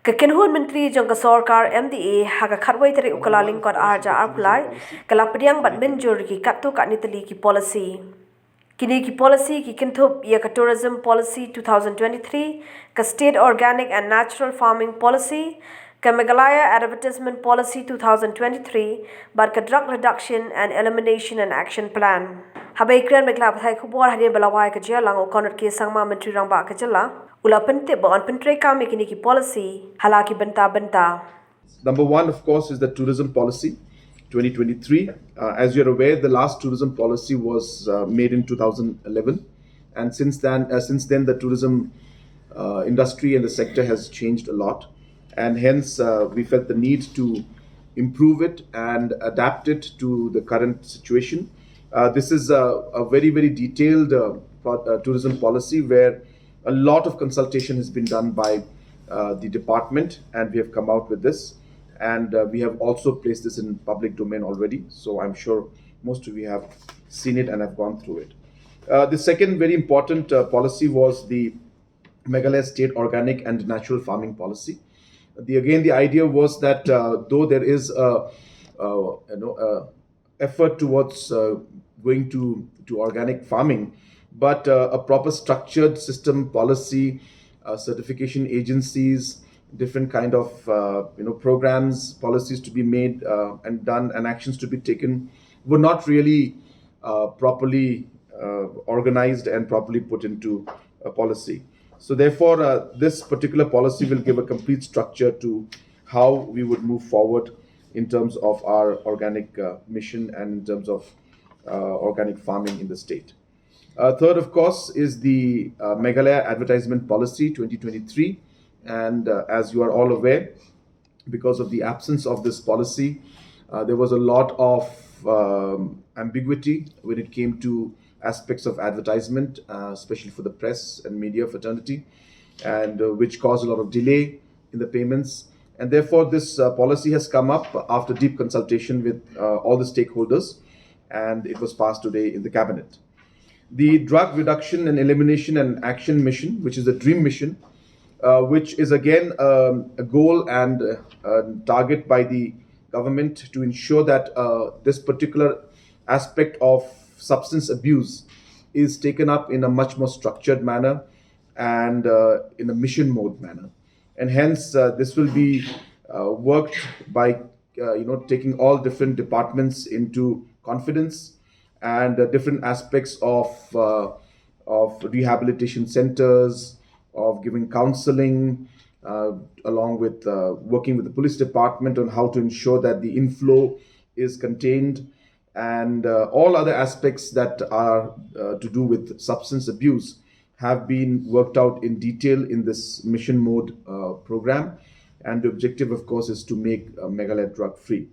Kekenhun Menteri Jangka Sorkar MDA haga khatwai tari ukala lingkot arja arpulai kalapadiang bat Mynjur ki kattu katnitali ki policy. Kini ki policy ki kintup ia ka tourism policy 2023, ka state organic and natural farming policy, ka Meghalaya advertisement policy 2023, bat ka drug reduction and elimination and action plan. Habai kran megla pathai khubor hadian balawai ka jelang ukonot ki sangma menteri rangba ka jela. Ula penting on pentre kami kini ki policy halaki benta. Number one, of course, is the tourism policy 2023. As you're aware, the last tourism policy was made in 2011, and since then the tourism industry and the sector has changed a lot, and hence we felt the need to improve it and adapt it to the current situation. This is a very, very detailed tourism policy where a lot of consultation has been done by the department, and we have come out with this, and we have also placed this in public domain already, so I'm sure most of you have seen it and have gone through it. The second very important policy was the Meghalaya State Organic and Natural Farming Policy. The idea was that though there is a effort towards going to organic farming, but a proper structured system, policy, certification agencies, different kind of programs, policies to be made and done, and actions to be taken were not really properly organized and properly put into a policy. So therefore, this particular policy will give a complete structure to how we would move forward in terms of our organic mission and in terms of organic farming in the state. Third, of course, is the Meghalaya Advertisement Policy 2023. And as you are all aware, because of the absence of this policy, there was a lot of ambiguity when it came to aspects of advertisement, especially for the press and media fraternity, and which caused a lot of delay in the payments. And therefore, this policy has come up after deep consultation with all the stakeholders, and it was passed today in the cabinet. The Drug Reduction and Elimination and Action Mission, which is a dream mission, which is again a goal and a target by the government to ensure that this particular aspect of substance abuse is taken up in a much more structured manner and in a mission mode manner. And hence, this will be worked by taking all different departments into confidence, and different aspects of rehabilitation centers, of giving counseling, along with working with the police department on how to ensure that the inflow is contained, and all other aspects that are to do with substance abuse have been worked out in detail in this mission mode program. And the objective, of course, is to make Meghalaya drug free.